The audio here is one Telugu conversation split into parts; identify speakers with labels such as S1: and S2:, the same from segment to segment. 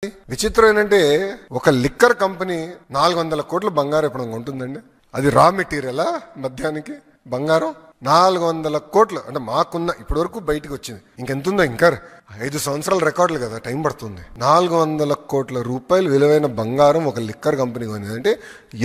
S1: విచిత్రం ఏంటంటే ఒక లిక్కర్ కంపెనీ 400 కోట్ల బంగారం ఇప్పుడు ఉంటుందండి. అది రా మెటీరియలా మధ్యానికి బంగారం 400 కోట్లు అంటే మాకున్న ఇప్పటి వరకు బయటకు వచ్చింది. ఇంకెంతుందో ఇంకా 5 సంవత్సరాల రికార్డులు కదా, టైం పడుతుంది. 400 కోట్ల రూపాయలు విలువైన బంగారం ఒక లిక్కర్ కంపెనీ కొనేది అంటే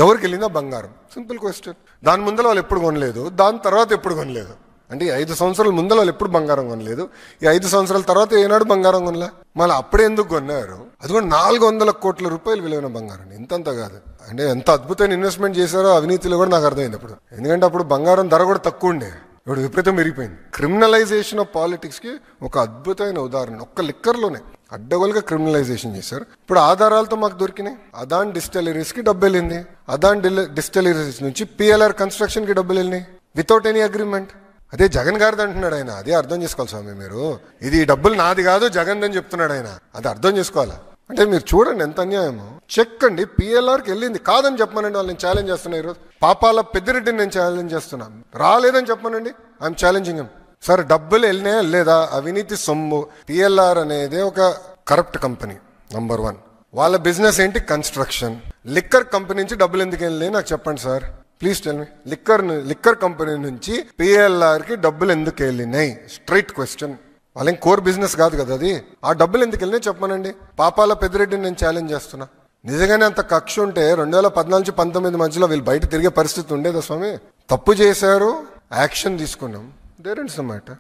S1: ఎవరికి వెళ్ళిందా బంగారం? Simple question. దాని ముందర వాళ్ళు ఎప్పుడు కొనలేదు, దాని తర్వాత ఎప్పుడు కొనలేదు. అంటే 5 సంవత్సరాల ముందర వాళ్ళు ఎప్పుడు బంగారం కొనలేదు, ఈ 5 సంవత్సరాల తర్వాత ఏనాడు బంగారం కొనలే. మళ్ళీ అప్పుడే ఎందుకు కొన్నారు? అది కూడా 400 కోట్ల రూపాయలు విలువైన బంగారం. ఇంతంత కాదు అంటే ఎంత అద్భుతమైన ఇన్వెస్ట్మెంట్ చేశారో అవినీతిలో కూడా నాకు అర్థమైంది అప్పుడు. ఎందుకంటే అప్పుడు బంగారం ధర కూడా తక్కువ ఉండే, ఇప్పుడు విపరీతం పెరిగిపోయింది. క్రిమినలైజేషన్ ఆఫ్ పాలిటిక్స్ కి ఒక అద్భుతమైన ఉదాహరణ ఒక్క లిక్కర్లోనే అడ్డగోలుగా క్రిమినలైజేషన్ చేశారు. ఇప్పుడు ఆధారాలతో మాకు దొరికినాయి. అదాన్ డిస్టిలరీస్ కి డబ్బు వెళ్ళింది, అదాన్ డిస్టిలరీస్ నుంచి పిఎల్ఆర్ కన్స్ట్రక్షన్ కి డబ్బులు వెళ్ళినాయి వితౌట్ ఎనీ అగ్రిమెంట్. అదే జగన్ గారిది అంటున్నాడు ఆయన. అదే అర్థం చేసుకోవాలి స్వామి మీరు. ఇది డబ్బులు నాది కాదు జగన్ అని చెప్తున్నాడు ఆయన. అది అర్థం చేసుకోవాలా అంటే మీరు చూడండి ఎంత అన్యాయమో. చెక్ అండి పిఎల్ఆర్కి వెళ్ళింది కాదని చెప్పమనండి, వాళ్ళు నేను ఛాలెంజ్ చేస్తున్నా. ఈరోజు పాపాల పెద్దిరెడ్డిని నేను ఛాలెంజ్ చేస్తున్నా, రాలేదని చెప్పమనండి. I'm challenging him. సార్ డబ్బులు వెళ్ళినాయా లేదా? అవినీతి సొమ్ము. పిఎల్ఆర్ అనేది ఒక కరప్ట్ కంపెనీ నంబర్ 1. వాళ్ళ బిజినెస్ ఏంటి? కన్స్ట్రక్షన్. లిక్కర్ కంపెనీ నుంచి డబ్బులు ఎందుకు వెళ్ళినాయి నాకు చెప్పండి sir, please tell me. Liquor company నుంచి పిఎల్ఆర్ కి డబ్బులు ఎందుకు వెళ్ళినాయి? Straight question. వాళ్ళేం కోర్ బిజినెస్ కాదు కదా అది. ఆ డబ్బులు ఎందుకు వెళ్ళినాయి చెప్పమనండి. పాపాల పెద్దిరెడ్డిని నేను ఛాలెంజ్ చేస్తున్నా. నిజంగానే అంత కక్ష ఉంటే 2014-19 మధ్యలో వీళ్ళు బయట తిరిగే పరిస్థితి ఉండేదా స్వామి? తప్పు చేశారు, యాక్షన్ తీసుకున్నాం. There is the matter.